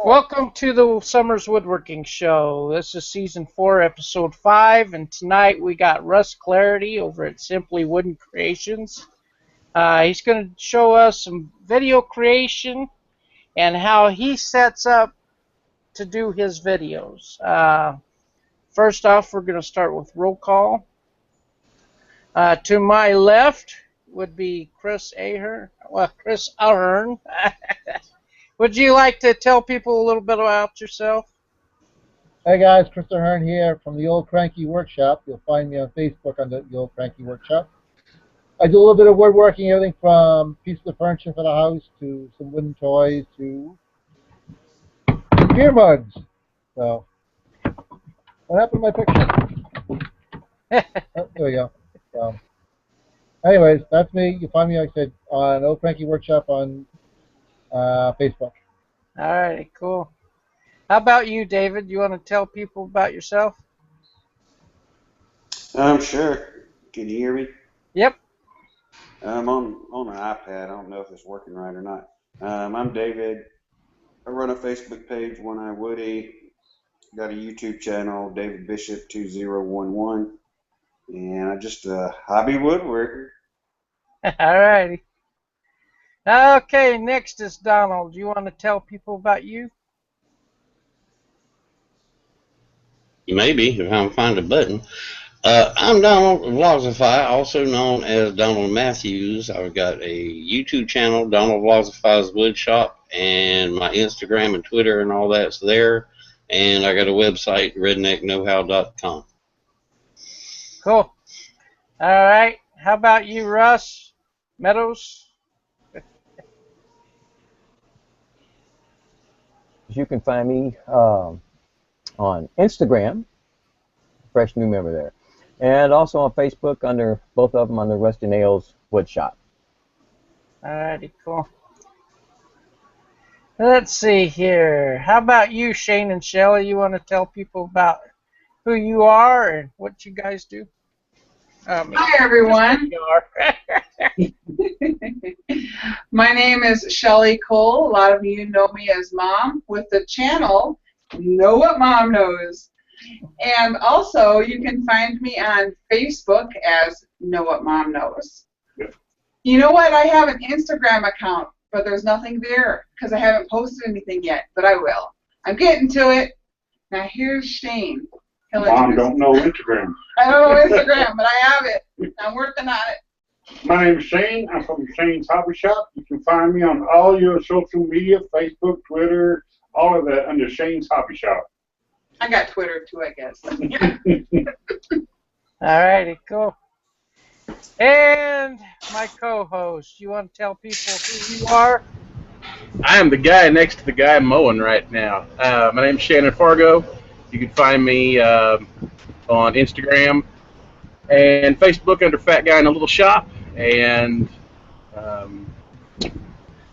Welcome to the Summers Woodworking Show. This is Season 4, Episode 5, and tonight we got Russ Claridy over at Simply Wooden Creations. He's going to show us some video creation and how he sets up to do his videos. First off, we're going to start with roll call. To my left would be Chris Ahern. Would you like to tell people a little bit about yourself? Hey guys, Chris Ahern here from the Old Cranky Workshop. You'll find me on Facebook under the Old Cranky Workshop. I do a little bit of woodworking, everything from pieces of furniture for the house to some wooden toys to beer mugs. So, what happened to my picture? Oh, there we go. So, anyways, that's me. You find me, like I said, on Old Cranky Workshop on Facebook. All right, cool. How about you, David? You want to tell people about yourself? Sure. Can you hear me? Yep. I'm on an iPad. I don't know if it's working right or not. I'm David. I run a Facebook page, One Eye Woody. Got a YouTube channel, David Bishop 2011, and I'm just a hobby woodworker. All righty. Okay, next is Donald. Do you want to tell people about you? Maybe, if I can find a button. I'm Donald Vlogsify, also known as Donald Matthews. I've got a YouTube channel, Donald Vlogsify's Woodshop, and my Instagram and Twitter and all that's there. And I got a website, redneckknowhow.com. Cool. All right. How about you, Russ Meadows? You can find me on Instagram, fresh new member there, and also on Facebook under both of them under Rusty Nails Woodshop. Alrighty, cool. Let's see here. How about you, Shane and Shelley? You want to tell people about who you are and what you guys do? Hi, everyone. My name is Shelley Cole. A lot of you know me as Mom with the channel Know What Mom Knows. And also, you can find me on Facebook as Know What Mom Knows. You know what? I have an Instagram account, but there's nothing there because I haven't posted anything yet, but I will. I'm getting to it. Now, here's Shane. Mom don't know Instagram. I don't know Instagram, but I have it. I'm working on it. My name is Shane. I'm from Shane's Hobby Shop. You can find me on all your social media, Facebook, Twitter, all of that under Shane's Hobby Shop. I got Twitter too, I guess. Alrighty, cool. And my co-host, you want to tell people who you are? I am the guy next to the guy mowing right now. My name's Shannon Fargo. You can find me on Instagram and Facebook under Fat Guy in a Little Shop, and my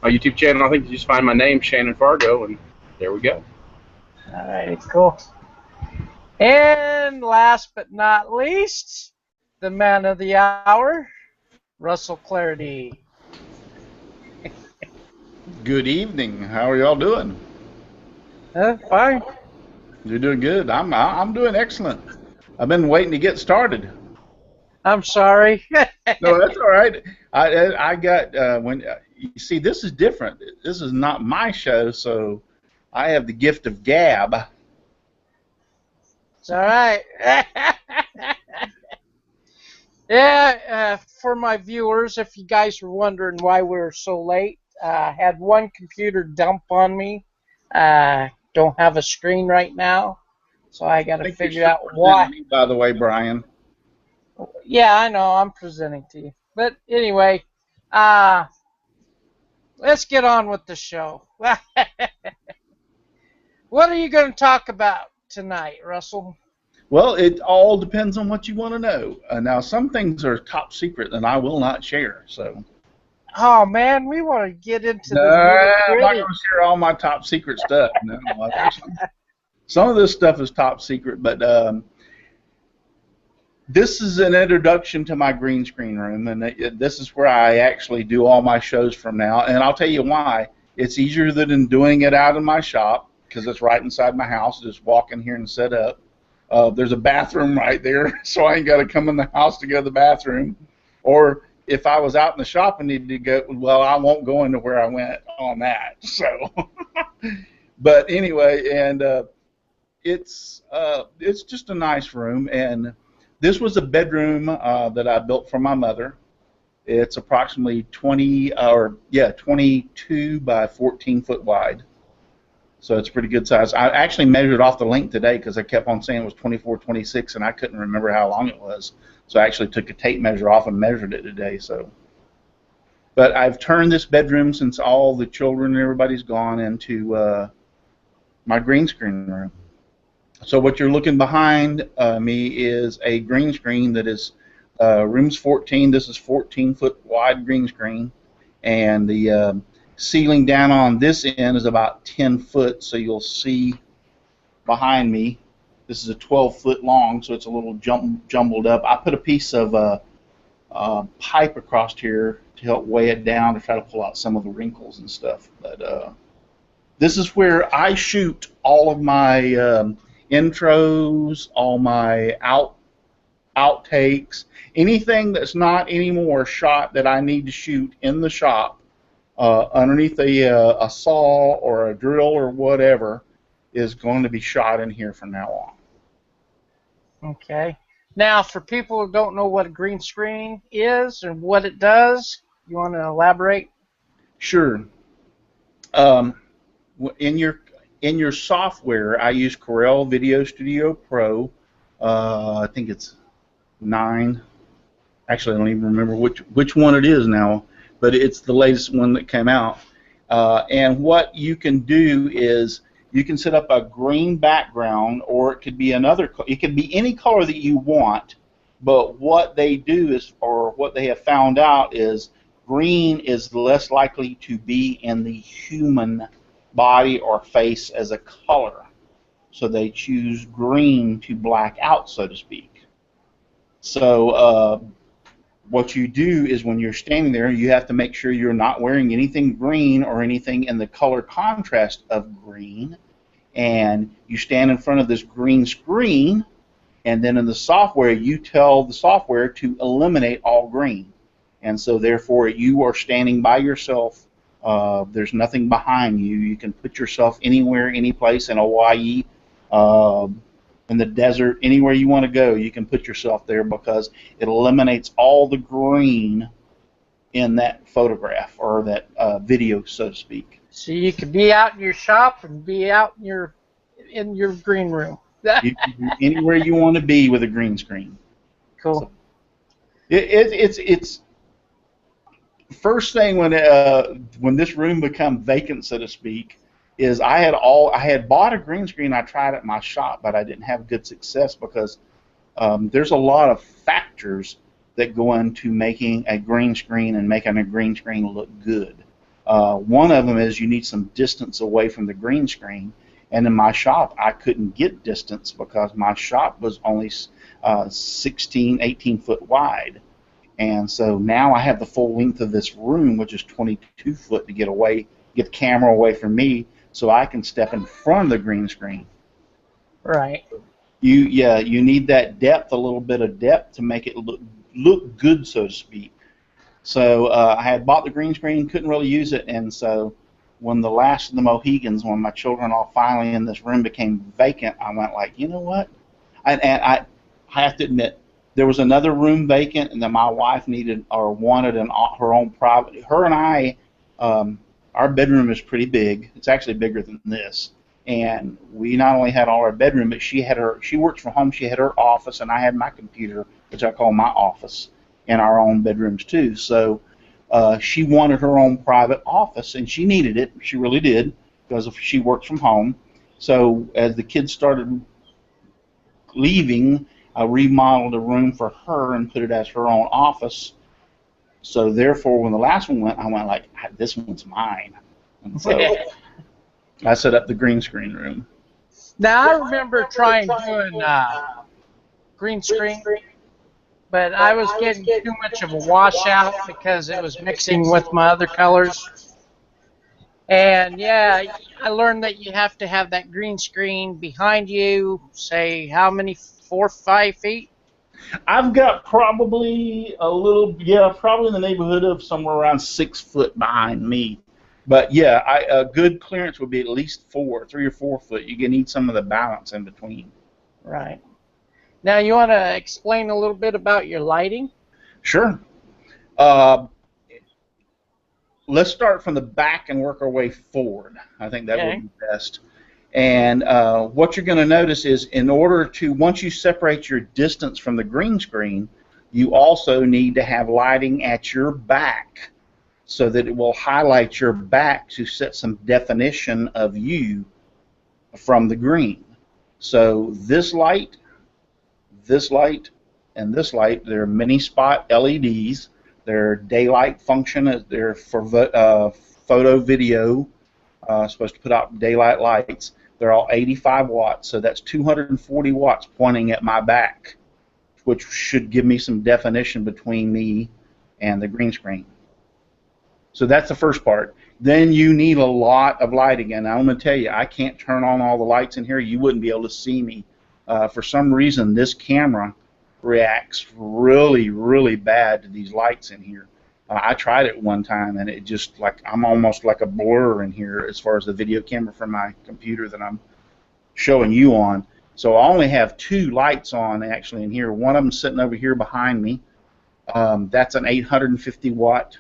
YouTube channel, I think you just find my name, Shannon Fargo, and there we go. All right, cool. And last but not least, the man of the hour, Russell Claridy. Good evening. How are y'all doing? Fine. You're doing good. I'm doing excellent. I've been waiting to get started. I'm sorry. No, that's all right. I got when you see, this is different. This is not my show, so I have the gift of gab. It's all right. Yeah, for my viewers, if you guys were wondering why we're so late, I had one computer dump on me. Don't have a screen right now, so I got to figure out why. Me, by the way, Brian. Yeah, I know. I'm presenting to you. But anyway, let's get on with the show. What are you going to talk about tonight, Russell? Well, it all depends on what you want to know. Now, some things are top secret, and I will not share. So. Oh man, we want to get into the. I'm not going to share all my top secret stuff. No, some of this stuff is top secret, but this is an introduction to my green screen room, and this is where I actually do all my shows from now. And I'll tell you why. It's easier than doing it out in my shop. because it's right inside my house. Just walk in here and set up. There's a bathroom right there, so I ain't got to come in the house to go to the bathroom. Or if I was out in the shop and needed to go, well, I won't go into where I went on that. So, but anyway, and it's just a nice room. And this was a bedroom that I built for my mother. It's approximately 22 by 14 foot wide. So it's a pretty good size. I actually measured off the length today because I kept on saying it was 24, 26, and I couldn't remember how long it was. So I actually took a tape measure off and measured it today. So, but I've turned this bedroom, since all the children and everybody's gone, into my green screen room. So what you're looking behind me is a green screen that is room's 14. This is 14-foot wide green screen, and the ceiling down on this end is about 10 foot, so you'll see behind me. This is a 12-foot long, so it's a little jumbled up. I put a piece of pipe across here to help weigh it down to try to pull out some of the wrinkles and stuff. But this is where I shoot all of my intros, all my outtakes, anything that's not anymore shot that I need to shoot in the shop underneath a saw or a drill or whatever is going to be shot in here from now on. Okay. Now, for people who don't know what a green screen is and what it does, you want to elaborate? Sure. In your software, I use Corel Video Studio Pro. I think it's 9. Actually, I don't even remember which one it is now, but it's the latest one that came out. And what you can do is you can set up a green background, or it could be it could be any color that you want. But what they do is, or what they have found out is, green is less likely to be in the human body or face as a color. So they choose green to black out, so to speak. So what you do is, when you're standing there, you have to make sure you're not wearing anything green or anything in the color contrast of green. And you stand in front of this green screen, and then in the software, you tell the software to eliminate all green. And so therefore, you are standing by yourself. There's nothing behind you. You can put yourself anywhere, any place in Hawaii, in the desert, anywhere you want to go, you can put yourself there, because it eliminates all the green in that photograph or that video, so to speak. So you could be out in your shop and be out in your green room. You can be anywhere you want to be with a green screen. Cool. So it's first thing when this room become vacant, so to speak, is I had bought a green screen. I tried it at my shop, but I didn't have good success, because there's a lot of factors that go into making a green screen and making a green screen look good. One of them is you need some distance away from the green screen, and in my shop I couldn't get distance because my shop was only 18 foot wide. And so now I have the full length of this room, which is 22 foot, to get the camera away from me, so I can step in front of the green screen. Right. You need that depth, a little bit of depth, to make it look good, so to speak. So I had bought the green screen, couldn't really use it, and so when the last of the Mohegans, when my children all finally in this room became vacant, I went like, you know what? And I have to admit, there was another room vacant, and then my wife needed or wanted her own private. Her and I, our bedroom is pretty big. It's actually bigger than this. And we not only had all our bedroom, but she works from home. She had her office, and I had my computer, which I call my office, in our own bedrooms too. So she wanted her own private office, and she needed it. She really did, because she works from home. So as the kids started leaving, I remodeled a room for her and put it as her own office. So therefore, when the last one went, I went like, this one's mine. And so I set up the green screen room. Now, I remember trying doing green screen, but I was getting too much of a washout because it was mixing with my other colors. And yeah, I learned that you have to have that green screen behind you. Say how many? 4, 5 feet. I've got probably a little, yeah, probably in the neighborhood of somewhere around 6 foot behind me. But yeah, a good clearance would be at least 3 or 4 foot. You need some of the balance in between. Right. Now you want to explain a little bit about your lighting? Sure. Uh, let's start from the back and work our way forward. I think that Okay. would be best. And what you're going to notice is in order to, once you separate your distance from the green screen, you also need to have lighting at your back so that it will highlight your back to set some definition of you from the green. So this light, and this light, they're mini spot LEDs. They're daylight function. They're for photo, video, supposed to put out daylight lights. They're all 85 watts, so that's 240 watts pointing at my back, which should give me some definition between me and the green screen. So that's the first part. Then you need a lot of lighting, and I'm going to tell you, I can't turn on all the lights in here. You wouldn't be able to see me. For some reason, this camera reacts really, really bad to these lights in here. I tried it one time, and it just I'm almost like a blur in here as far as the video camera from my computer that I'm showing you on. So I only have 2 lights on actually in here. One of them sitting over here behind me. That's an 850 watt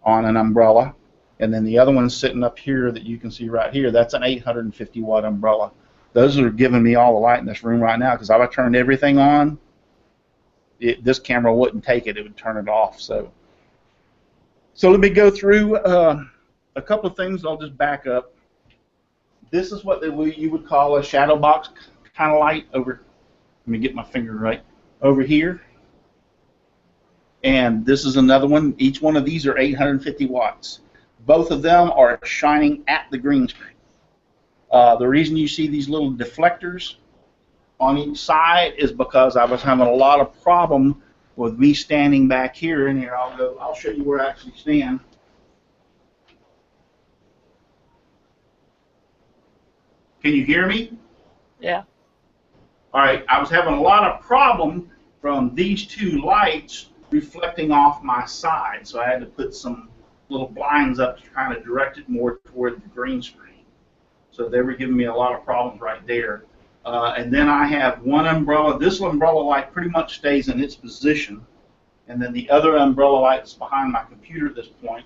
on an umbrella, and then the other one's sitting up here that you can see right here. That's an 850 watt umbrella. Those are giving me all the light in this room right now, because if I turned everything on, this camera wouldn't take it. It would turn it off. So let me go through a couple of things. I'll just back up. This is what you would call a shadow box kind of light over. Let me get my finger right over here. And this is another one. Each one of these are 850 watts. Both of them are shining at the green screen. The reason you see these little deflectors on each side is because I was having a lot of problem with me standing back here. And here, I'll show you where I actually stand. Can you hear me? Yeah. All right. I was having a lot of problem from these 2 lights reflecting off my side, so I had to put some little blinds up to kind of direct it more toward the green screen. So they were giving me a lot of problems right there. And then I have one umbrella. This umbrella light pretty much stays in its position, and then the other umbrella light that's behind my computer at this point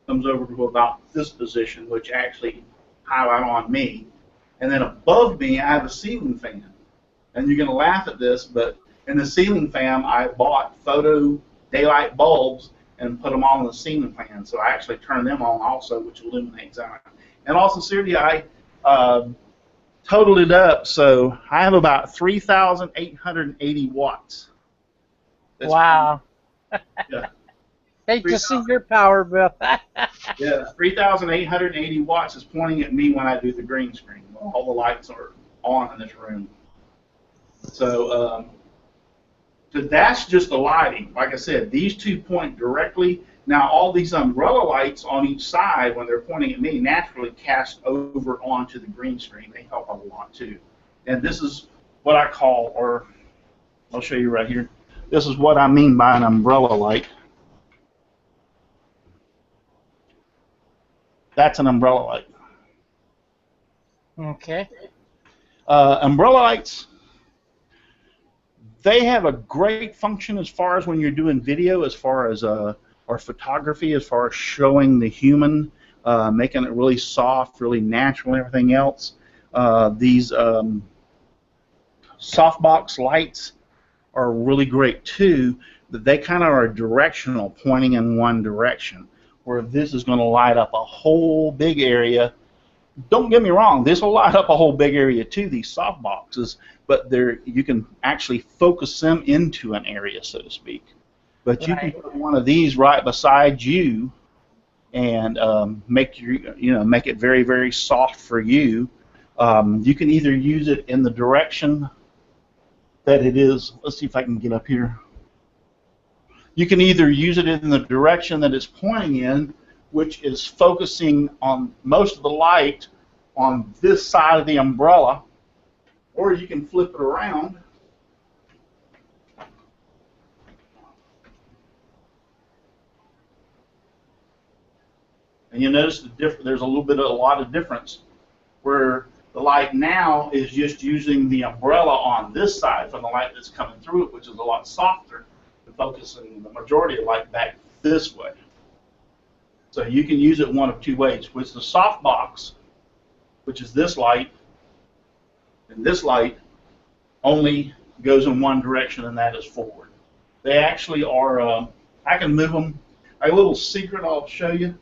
comes over to about this position, which actually highlight on me. And then above me, I have a ceiling fan. And you're going to laugh at this, but in the ceiling fan, I bought photo daylight bulbs and put them on the ceiling fan. So I actually turn them on also, which illuminates that. And also, seriously, I totaled it up, so I have about 3,880 watts. Wow. Yeah. Hate to see your power bill. Yeah, 3,880 watts is pointing at me when I do the green screen. All the lights are on in this room. So that's just the lighting. Like I said, these 2 point directly. Now, all these umbrella lights on each side, when they're pointing at me, naturally cast over onto the green screen. They help a lot, too. And this is what I call, or I'll show you right here. This is what I mean by an umbrella light. That's an umbrella light. Okay. Umbrella lights, they have a great function as far as when you're doing video, as far as or photography, as far as showing the human, making it really soft, really natural, and everything else. These softbox lights are really great too, but they kind of are directional, pointing in one direction, where this is going to light up a whole big area. Don't get me wrong, this will light up a whole big area too, these soft boxes, but you can actually focus them into an area, so to speak. But you can put one of these right beside you and make it very, very soft for you. You can either use it in the direction that it is. Let's see if I can get up here. You can either use it in the direction that it's pointing in, which is focusing on most of the light on this side of the umbrella, or you can flip it around. And you notice there's a lot of difference where the light now is just using the umbrella on this side from the light that's coming through it, which is a lot softer, and focusing the majority of light back this way. So you can use it one of two ways. With the softbox, which is this light, and this light only goes in one direction, and that is forward. They actually are, I can move them. A little secret I'll show you.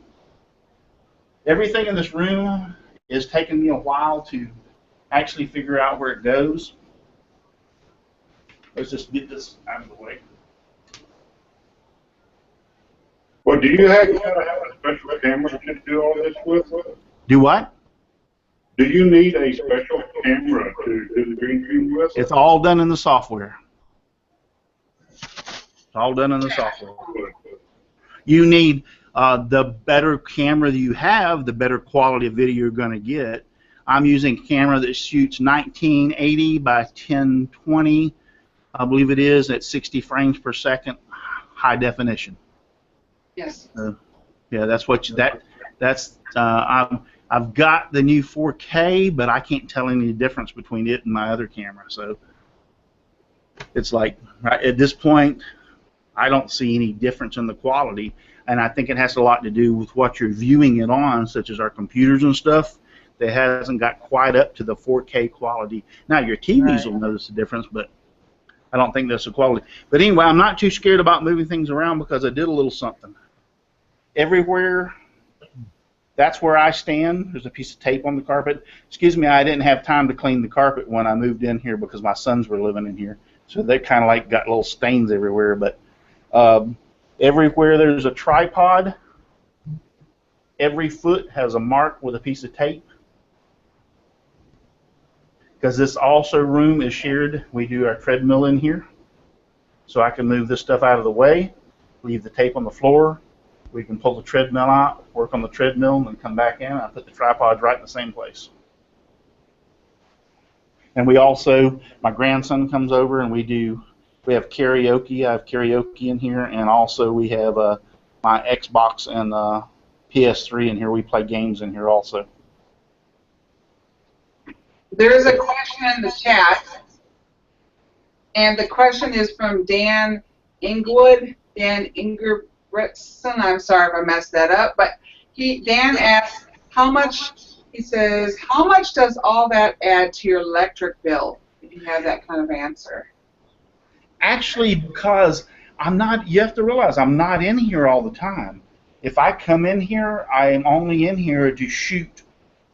Everything in this room is taking me a while to actually figure out where it goes. Let's just get this out of the way. Well, do you have to have a special camera to do all this with? Do what? Do you need a special camera to do the green screen with? It's all done in the software. It's all done in the software. You need the better camera that you have, the better quality of video you're going to get. I'm using a camera that shoots 1980 by 1020, I believe it is, at 60 frames per second, high definition. Yes. Yeah, that's what I've got the new 4K, but I can't tell any difference between it and my other camera. So it's like, right at this point, I don't see any difference in the quality, and I think it has a lot to do with what you're viewing it on, such as our computers and stuff. That hasn't got quite up to the 4K quality. Now your TVs will notice the difference, but I don't think that's the quality. But anyway, I'm not too scared about moving things around because I did a little something. Everywhere, that's where I stand. There's a piece of tape on the carpet. Excuse me, I didn't have time to clean the carpet when I moved in here because my sons were living in here. So they kind of like got little stains everywhere. But everywhere there's a tripod, every foot has a mark with a piece of tape. Because this also room is shared, we do our treadmill in here. So I can move this stuff out of the way, leave the tape on the floor. We can pull the treadmill out, work on the treadmill, and then come back in. I put the tripods right in the same place. And we also, my grandson comes over and we have karaoke. I have karaoke in here, and also we have my Xbox and PS3 in here. We play games in here also. There is a question in the chat, and the question is from Dan Ingwood, Dan Ingebrigtsen. I'm sorry if I messed that up, but Dan asks, how much does all that add to your electric bill, if you have that kind of answer? Actually, because you have to realize I'm not in here all the time. If I come in here, I am only in here to shoot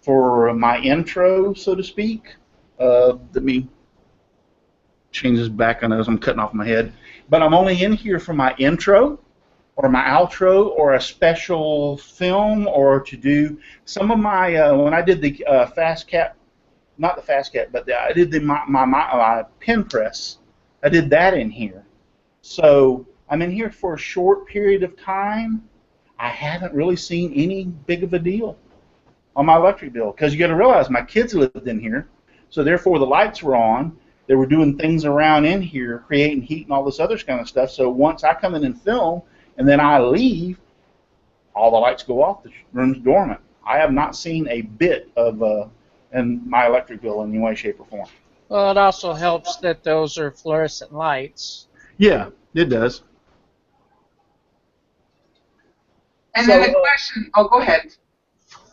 for my intro, so to speak. Let me change this back on as I'm cutting off my head. But I'm only in here for my intro or my outro or a special film or to do some of my, when I did the fast cap, not the fast cap, but I did my pen press. I did that in here. So I'm in here for a short period of time. I haven't really seen any big of a deal on my electric bill, because you got to realize my kids lived in here, so therefore the lights were on. They were doing things around in here, creating heat and all this other kind of stuff. So once I come in and film, and then I leave, all the lights go off. The room's dormant. I have not seen a bit of in my electric bill in any way, shape, or form. Well, it also helps that those are fluorescent lights. Yeah, it does. And then the question. Oh, go ahead.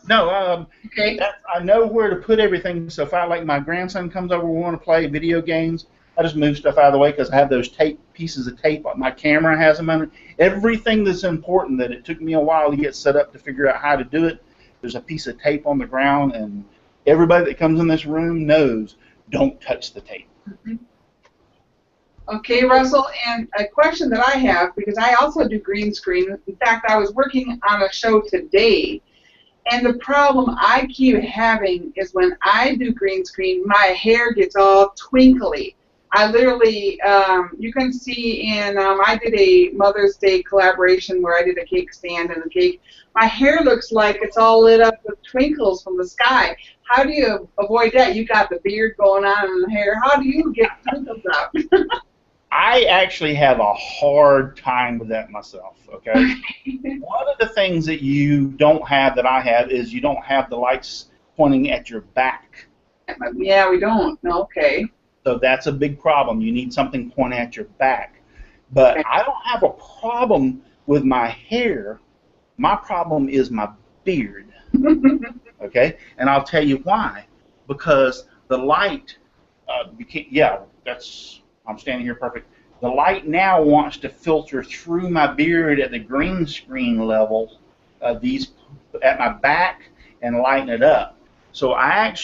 No, okay. I know where to put everything. So if my grandson comes over, we want to play video games, I just move stuff out of the way because I have those pieces of tape. My camera has them under. Everything that's important that it took me a while to get set up to figure out how to do it, there's a piece of tape on the ground, and everybody that comes in this room knows, don't touch the tape. Mm-hmm. Okay, Russell, and a question that I have, because I also do green screen. In fact, I was working on a show today. And the problem I keep having is when I do green screen, my hair gets all twinkly. I literally, you can see in, I did a Mother's Day collaboration where I did a cake stand and a cake. My hair looks like it's all lit up with twinkles from the sky. How do you avoid that? You got the beard going on and the hair. How do you get twinkles out? I actually have a hard time with that myself, okay? One of the things that you don't have that I have is you don't have the lights pointing at your back. Yeah, we don't. Okay. So that's a big problem. You need something pointing at your back. But I don't have a problem with my hair. My problem is my beard, okay? And I'll tell you why. Because the light, I'm standing here perfect. The light now wants to filter through my beard at the green screen level, at my back, and lighten it up. So I've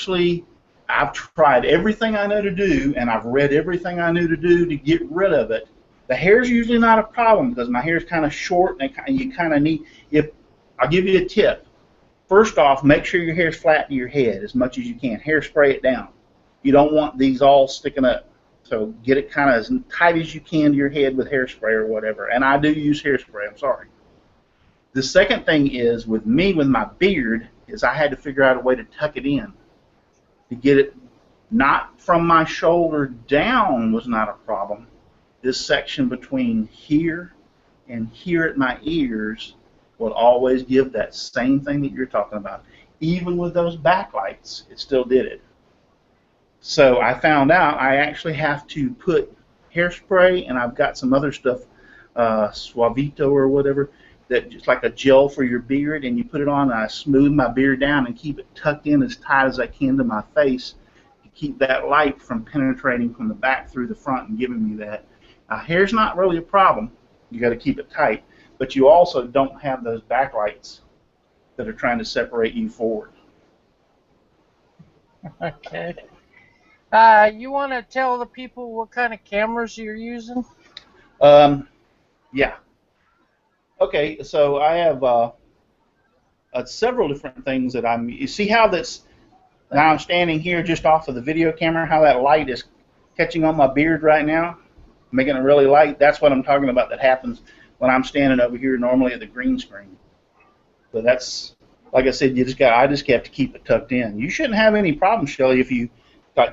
tried everything I know to do, and I've read everything I knew to do to get rid of it. The hair's usually not a problem because my hair's kind of short, and you kind of need. I'll give you a tip. First off, make sure your hair's flat to your head as much as you can. Hairspray it down. You don't want these all sticking up. So get it kind of as tight as you can to your head with hairspray or whatever. And I do use hairspray, I'm sorry. The second thing is, with me, with my beard, is I had to figure out a way to tuck it in. To get it not from my shoulder down was not a problem. This section between here and here at my ears will always give that same thing that you're talking about. Even with those backlights, it still did it. So I found out I actually have to put hairspray, and I've got some other stuff, Suavito or whatever, that just like a gel for your beard, and you put it on, and I smooth my beard down and keep it tucked in as tight as I can to my face to keep that light from penetrating from the back through the front and giving me that. Hair's not really a problem. You got to keep it tight, but you also don't have those backlights that are trying to separate you forward. Okay. You want to tell the people what kind of cameras you're using? Yeah. Okay, so I have several different things that you see how now I'm standing here just off of the video camera, how that light is catching on my beard right now, making it really light. That's what I'm talking about that happens when I'm standing over here normally at the green screen. So that's, like I said, I just have to keep it tucked in. You shouldn't have any problem, Shelley, if you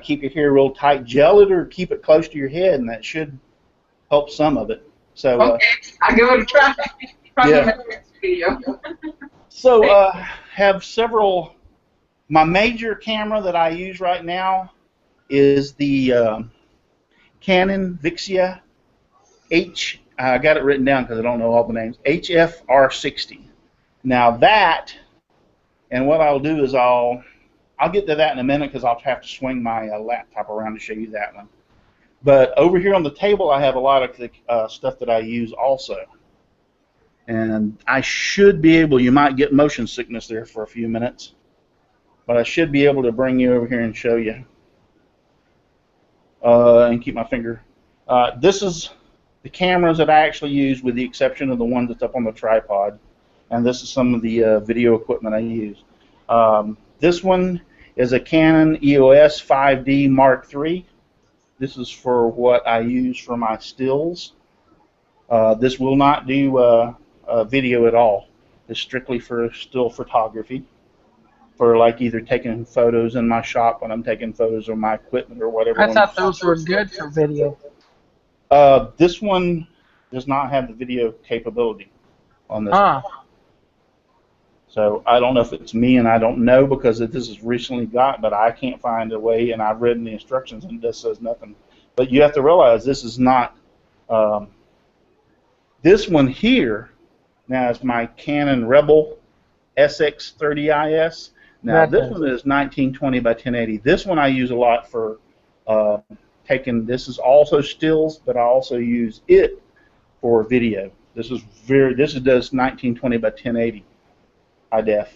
keep your hair real tight, gel it or keep it close to your head, and that should help some of it. So okay, I'll give it a try. Yeah. The next video. So have several. My major camera that I use right now is the Canon Vixia I got it written down because I don't know all the names. HFR60. Now that, and what I'll do is I'll get to that in a minute because I'll have to swing my laptop around to show you that one. But over here on the table, I have a lot of the stuff that I use also. And I should be able, you might get motion sickness there for a few minutes, but I should be able to bring you over here and show you. And keep my finger. This is the cameras that I actually use, with the exception of the one that's up on the tripod. And this is some of the video equipment I use. This one is a Canon EOS 5D Mark III. This is for what I use for my stills. This will not do video at all. It's strictly for still photography, for like either taking photos in my shop when I'm taking photos of my equipment or whatever. I thought those were good for video. This one does not have the video capability on this one. So I don't know if it's me, and I don't know because this is recently got, but I can't find a way, and I've read in the instructions and it just says nothing. But you have to realize this is not, this one here now is my Canon Rebel SX30IS. Now this one is 1920 by 1080. This one I use a lot for this is also stills, but I also use it for video. This does 1920 by 1080 high def.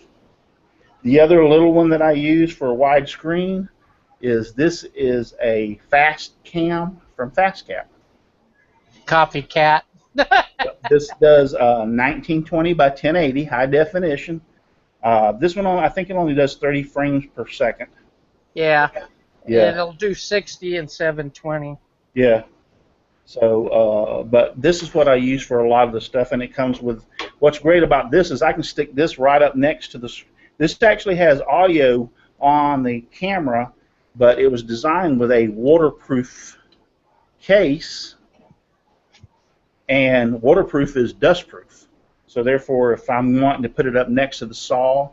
The other little one that I use for widescreen is a Fast Cam from FastCap. Copycat. This does 1920 by 1080 high definition. This one, I think it only does 30 frames per second. Yeah. Yeah. It'll do 60 and 720. Yeah. So, but this is what I use for a lot of the stuff, and it comes with. What's great about this is I can stick this right up next to this. This actually has audio on the camera, but it was designed with a waterproof case, and waterproof is dustproof. So therefore, if I'm wanting to put it up next to the saw,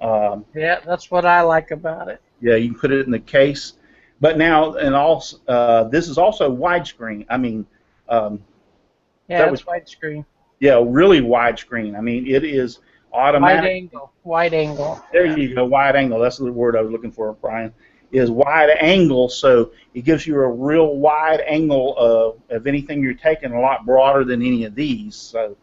Yeah, that's what I like about it. yeah, you can put it in the case. But now, and also, this is also widescreen. I mean, Yeah, it's widescreen. yeah, really widescreen. I mean, it is automatic. Wide angle. Wide angle. There you go, wide angle. That's the word I was looking for, Brian. Is wide angle, so it gives you a real wide angle of anything you're taking, a lot broader than any of these. So,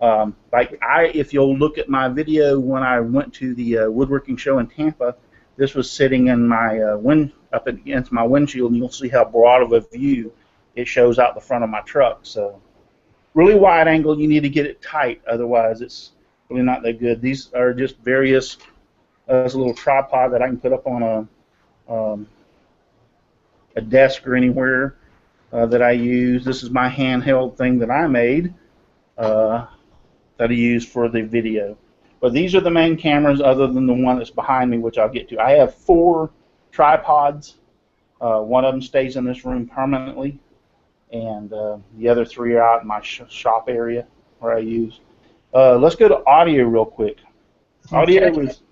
if you'll look at my video when I went to the woodworking show in Tampa, this was sitting in my up against my windshield, and you'll see how broad of a view it shows out the front of my truck. So, really wide angle. You need to get it tight, otherwise it's really not that good. These are just various. There's a little tripod that I can put up on a desk or anywhere that I use. This is my handheld thing that I made that I use for the video. But these are the main cameras other than the one that's behind me, which I'll get to. I have 4 tripods. One of them stays in this room permanently, and the other 3 are out in my shop area where I use. Let's go to audio real quick. Audio was...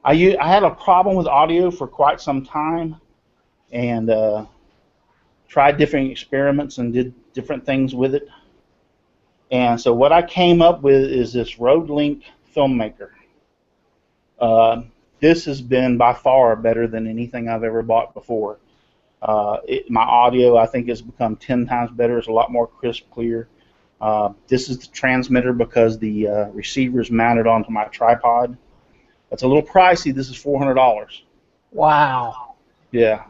I had a problem with audio for quite some time, and tried different experiments and did different things with it. And so what I came up with is this RodeLink Filmmaker. This has been by far better than anything I've ever bought before. My audio, I think, has become 10 times better. It's a lot more crisp, clear. This is the transmitter because the receiver is mounted onto my tripod. It's a little pricey. This is $400. Wow. Yeah.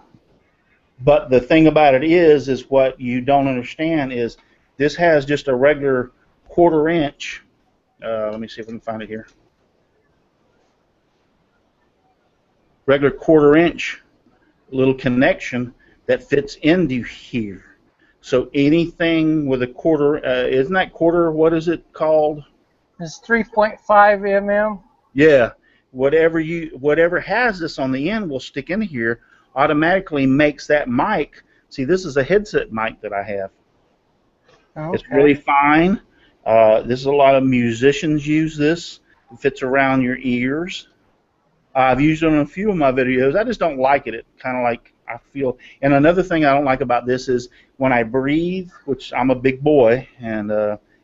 But the thing about it is what you don't understand is this has just a regular 1/4 inch. Let me see if I can find it here. Regular 1/4 inch little connection that fits into here. So anything with a 1/4, isn't that 1/4? What is it called? It's 3.5 mm. Yeah. Whatever has this on the end will stick in here. Automatically makes that mic. See, this is a headset mic that I have. Okay. It's really fine. This is a lot of musicians use this. It fits around your ears. I've used it on a few of my videos. I just don't like it. It kind of like I feel. And another thing I don't like about this is when I breathe, which I'm a big boy, and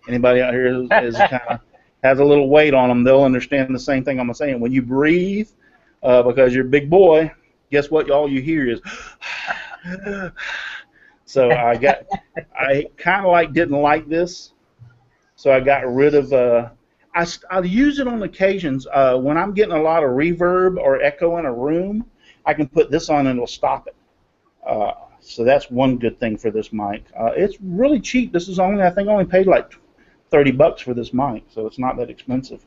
anybody out here is kind of has a little weight on them, they'll understand the same thing I'm saying. When you breathe, because you're a big boy, guess what? All you hear is. So I kind of didn't like this, so I got rid of. I use it on occasions when I'm getting a lot of reverb or echo in a room. I can put this on and it'll stop it. So that's one good thing for this mic. It's really cheap. This is I think only paid like $30 for this mic, so it's not that expensive.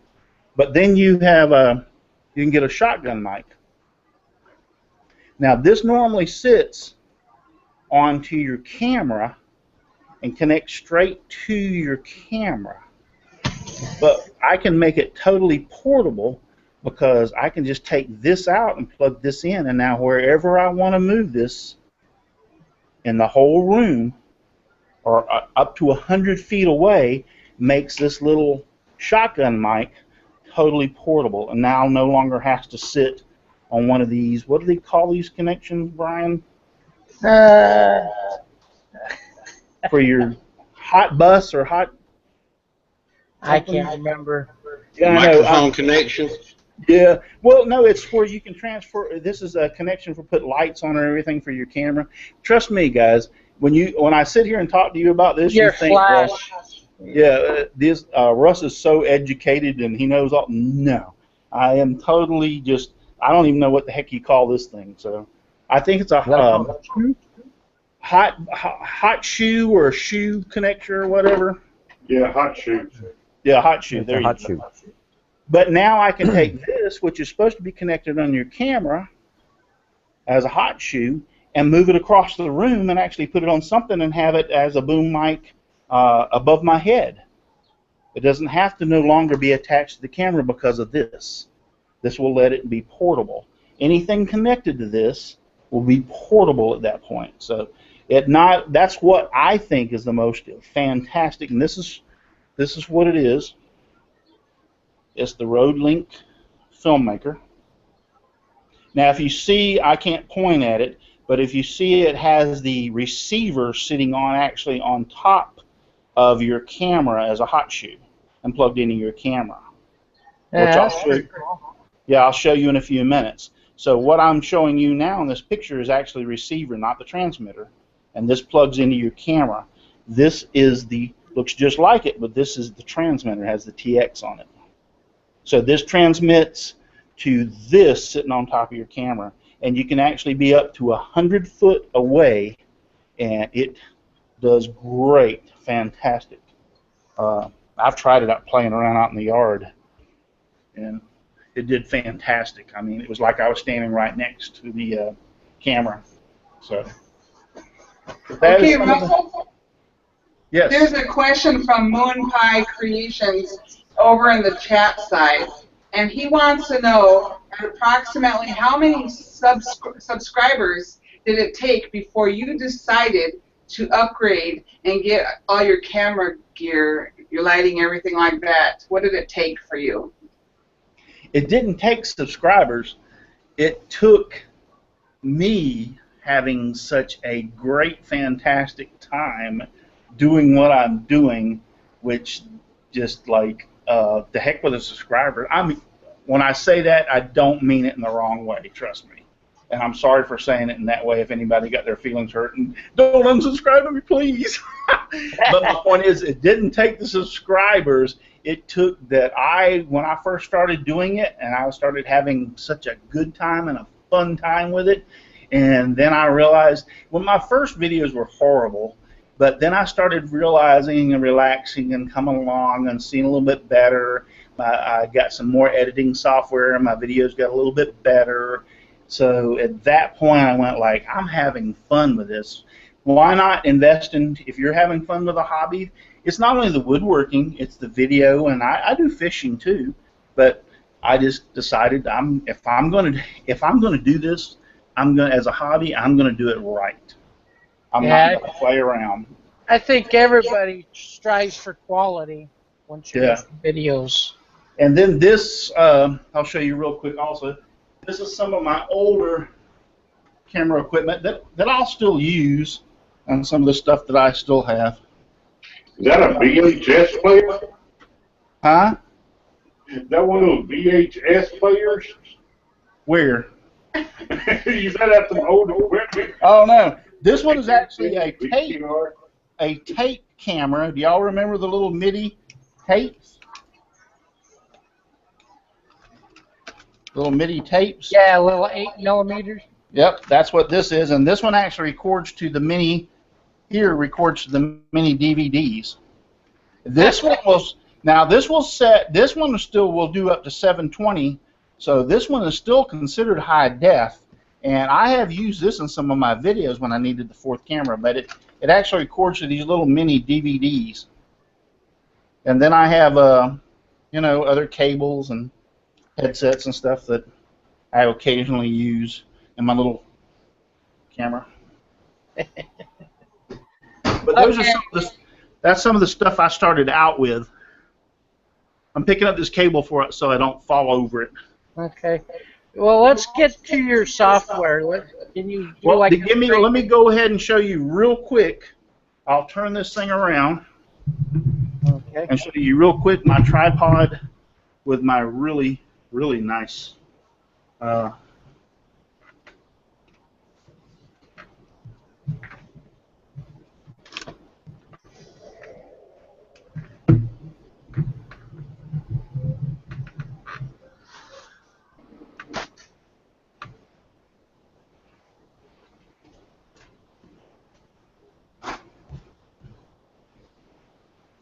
But then you can get a shotgun mic. Now this normally sits onto your camera and connects straight to your camera. But I can make it totally portable because I can just take this out and plug this in, and now wherever I want to move this in the whole room or up to 100 feet away makes this little shotgun mic totally portable, and now no longer has to sit on one of these. What do they call these connections, Brian? For your hot bus or hot... I can't remember. Yeah, Microphone connection. Yeah. Well, no, it's where you can transfer. This is a connection for put lights on and everything for your camera. Trust me, guys. When I sit here and talk to you about this, you think, flash. Russ is so educated and he knows all. No, I am totally just. I don't even know what the heck you call this thing. So I think it's a hot shoe or a shoe connector or whatever. Yeah, hot shoe. Yeah, hot shoe. There you hot go. shoe. But now I can take this, which is supposed to be connected on your camera, as a hot shoe, and move it across the room and actually put it on something and have it as a boom mic above my head. It doesn't have to no longer be attached to the camera because of this. This will let it be portable. Anything connected to this will be portable at that point. So that's what I think is the most fantastic, and this is what it is. It's the RodeLink Filmmaker. Now, if you see, I can't point at it, but if you see, it has the receiver sitting actually on top of your camera as a hot shoe and plugged into your camera. Yeah, I'll show you in a few minutes. So what I'm showing you now in this picture is actually the receiver, not the transmitter, and this plugs into your camera. This is looks just like it, but this is the transmitter, it has the TX on it. So this transmits to this sitting on top of your camera, and you can actually be up to 100 foot away, and it does great, fantastic. I've tried it out playing around out in the yard, and it did fantastic. I mean, it was like I was standing right next to the camera. So. Okay, Russell. Yes. There's a question from Moon Pie Creations over in the chat side, and he wants to know approximately how many subscribers did it take before you decided to upgrade and get all your camera gear, your lighting, everything like that. What did it take for you? It didn't take subscribers. It took me having such a great, fantastic time doing what I'm doing, which just like the heck with a subscriber. When I say that, I don't mean it in the wrong way, trust me. And I'm sorry for saying it in that way if anybody got their feelings hurt. And don't unsubscribe to me, please. But my point is, it didn't take the subscribers. It took that when I first started doing it, and I started having such a good time and a fun time with it, and then I realized, well, my first videos were horrible, but then I started realizing and relaxing and coming along and seeing a little bit better. I got some more editing software, and my videos got a little bit better. So at that point, I went like, I'm having fun with this. Why not invest in, if you're having fun with a hobby, it's not only the woodworking, it's the video, and I do fishing too, but I just decided if I'm going to do this, as a hobby, I'm going to do it right. I'm not going to play around. I think everybody strives for quality once you make videos. And then this, I'll show you real quick also. This is some of my older camera equipment that I'll still use, and some of the stuff that I still have. Is that a VHS player? Huh? Is that one of those VHS players? Where? You said that's some old equipment. Oh no, this one is actually a tape camera. Do y'all remember the little MIDI tapes? Little MIDI tapes? Yeah, little 8mm. Yep, that's what this is, and this one actually records to the mini. Here records to the mini DVDs. This one was this one still will do up to 720. So this one is still considered high def, and I have used this in some of my videos when I needed the fourth camera, but it actually records to these little mini DVDs. And then I have other cables and headsets and stuff that I occasionally use in my little camera. But those are that's some of the stuff I started out with. I'm picking up this cable for it so I don't fall over it. Okay. Well, let's get to your software. Can you do let me go ahead and show you real quick. I'll turn this thing around and show you real quick my tripod with my really, really nice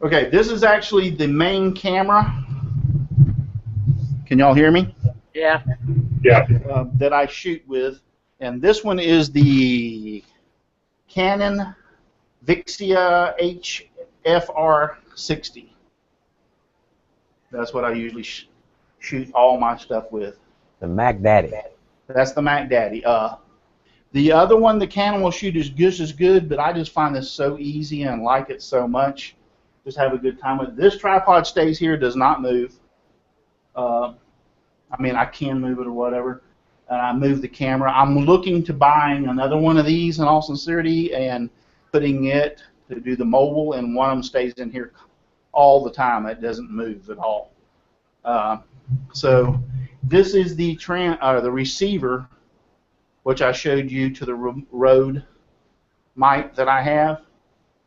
Okay, this is actually the main camera. Can y'all hear me? Yeah. Yeah. That I shoot with, And this one is the Canon Vixia HFR60. That's what I usually shoot all my stuff with. The Mac Daddy. That's the Mac Daddy. The other one, the Canon will shoot is just as good, but I just find this so easy and like it so much. Just have a good time with it. This tripod stays here, does not move. I mean, I can move it or whatever. I move the camera. I'm looking to buying another one of these in all sincerity and putting it to do the mobile, and one of them stays in here all the time. It doesn't move at all. So this is the receiver, which I showed you, to the Rode mic that I have.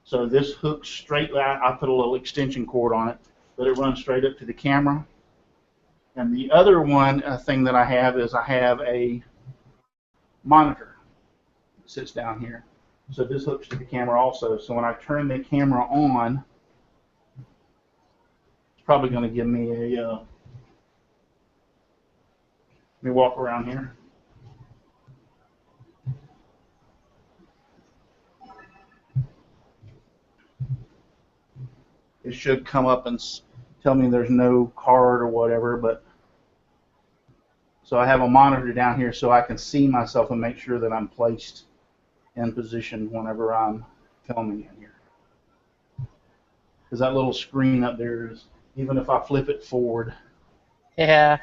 So this hooks straight out. I put a little extension cord on it, but it runs straight up to the camera. And the other one thing that I have is I have a monitor that sits down here. So this hooks to the camera also. So when I turn the camera on, it's probably going to give me a, let me walk around here. It should come up and tell me there's no card or whatever, but so I have a monitor down here so I can see myself and make sure that I'm placed in position whenever I'm filming in here. Because that little screen up there is, even if I flip it forward, Yeah.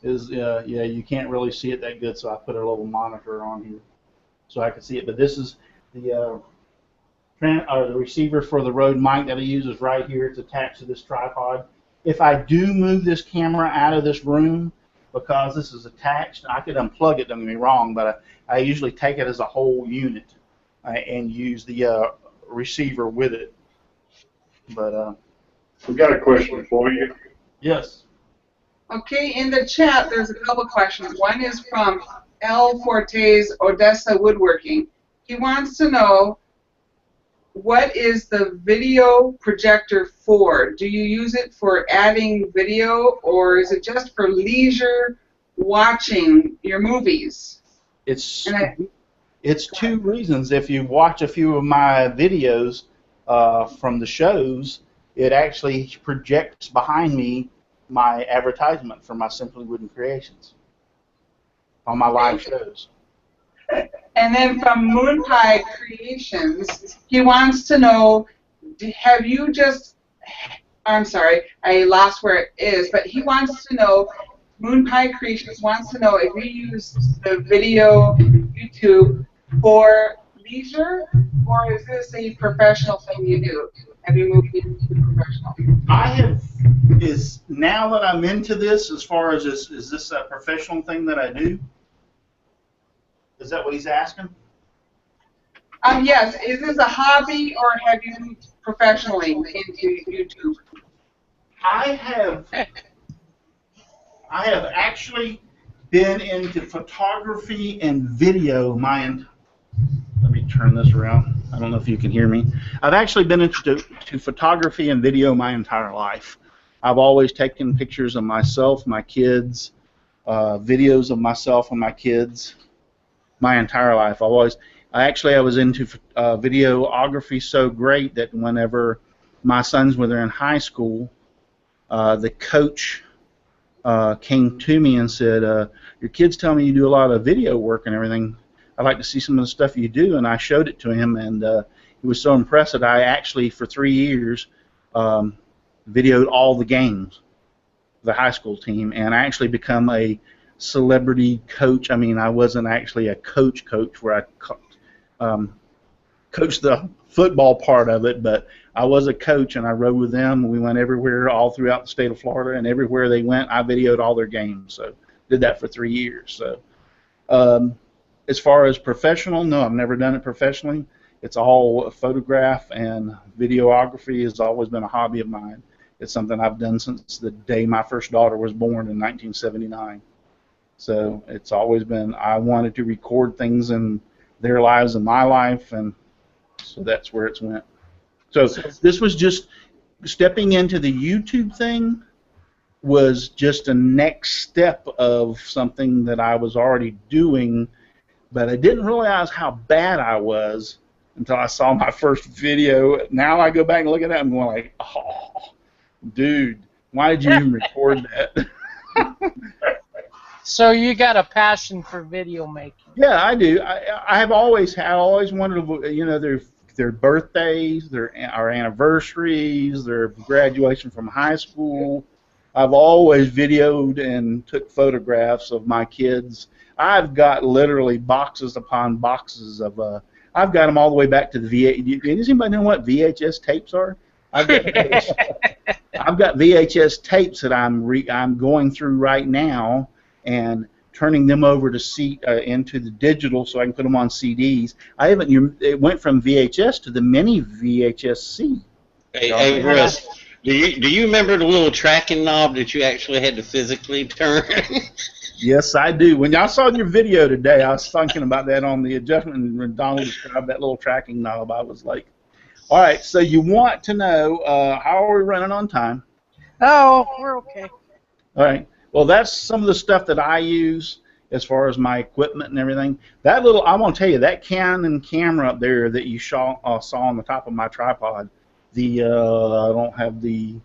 yeah, you can't really see it that good, so I put a little monitor on here so I can see it. But this is the receiver for the Rode mic that I use is right here. It's attached to this tripod. If I do move this camera out of this room, because this is attached, I could unplug it, don't get me wrong, but I usually take it as a whole unit and use the receiver with it. But we got a question for you. Yes. Okay, in the chat, there's a couple questions. One is from L. Forte's Odessa Woodworking. He wants to know, what is the video projector for? Do you use it for adding video, or is it just for leisure watching your movies? It's two reasons. If you watch a few of my videos from the shows, it actually projects behind me my advertisement for my Simply Wooden Creations on my live shows. And then from Moon Pie Creations, he wants to know, have you just, I'm sorry, I lost where it is, but he wants to know, Moon Pie Creations wants to know if you use the video YouTube for leisure, or is this a professional thing you do? Have you moved into professional? I have, now that I'm into this, as far as is this a professional thing that I do? Is that what he's asking? Yes. Is this a hobby, or have you moved professionally into YouTube? I have actually been into photography and video let me turn this around. I don't know if you can hear me. I've actually been into photography and video my entire life. I've always taken pictures of myself, my kids, videos of myself and my kids. My entire life. I was into videography so great that whenever my sons were in high school, the coach came to me and said, your kids tell me you do a lot of video work and everything. I'd like to see some of the stuff you do. And I showed it to him, and he was so impressed that I actually, for 3 years, videoed all the games, the high school team, and I actually become a celebrity coach. I mean, I wasn't actually a coach where I coached the football part of it, but I was a coach, and I rode with them. We went everywhere, all throughout the state of Florida, and everywhere they went, I videoed all their games. So did that for 3 years. So as far as professional, no, I've never done it professionally. It's all photograph, and videography has always been a hobby of mine. It's something I've done since the day my first daughter was born in 1979. So it's always been, I wanted to record things in their lives and my life, and so that's where it's went. So this was just stepping into the YouTube thing, was just a next step of something that I was already doing but I didn't realize how bad I was until I saw my first video. Now I go back and look at that and I'm going like, oh, dude, why did you even record that? So you got a passion for video making. Yeah, I do. I have always wanted to, you know, their birthdays, our anniversaries, their graduation from high school. I've always videoed and took photographs of my kids. I've got literally boxes upon boxes of. I've got them all the way back to the VHS. Does anybody know what VHS tapes are? I've got VHS tapes that I'm going through right now and turning them over to into the digital so I can put them on CDs. It went from VHS to the mini VHS-C. Hey, Russ, do you remember the little tracking knob that you actually had to physically turn? Yes, I do. When I saw your video today, I was thinking about that on the adjustment, and when Donald described that little tracking knob, I was like, all right, so you want to know how are we running on time? Oh, we're okay. All right. Well, that's some of the stuff that I use as far as my equipment and everything. I want to tell you, that Canon camera up there that you saw on the top of my tripod, I don't have the...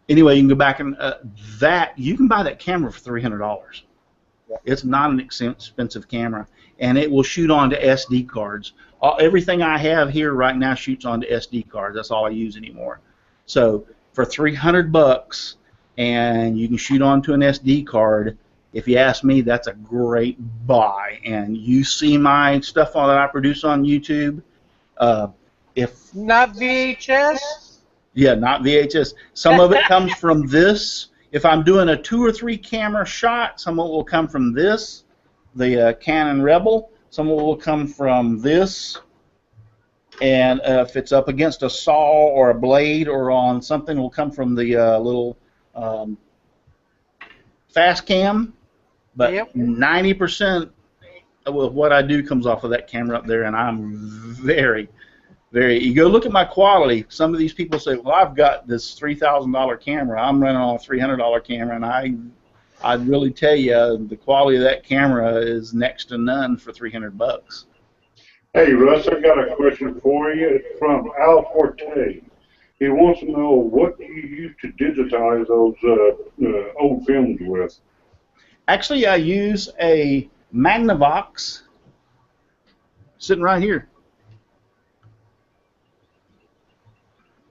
Anyway, you can go back and you can buy that camera for $300. It's not an expensive camera, and it will shoot onto SD cards. Everything I have here right now shoots onto SD cards. That's all I use anymore. So for $300, and you can shoot onto an SD card, if you ask me, that's a great buy. And you see my stuff that I produce on YouTube. If not VHS. Yeah, not VHS. Some of it comes from this. If I'm doing a 2 or 3 camera shot, some of it will come from this, the Canon Rebel. Some of it will come from this. And if it's up against a saw or a blade or on something, it will come from the little fast cam. But 90% of what I do comes off of that camera up there, and I'm very... You go look at my quality. Some of these people say, well, I've got this $3,000 camera. I'm running on a $300 camera, and I'd really tell you the quality of that camera is next to none for $300. Hey, Russ, I got a question for you. It's from Al Forte. He wants to know what you use to digitize those old films with. Actually, I use a Magnavox sitting right here.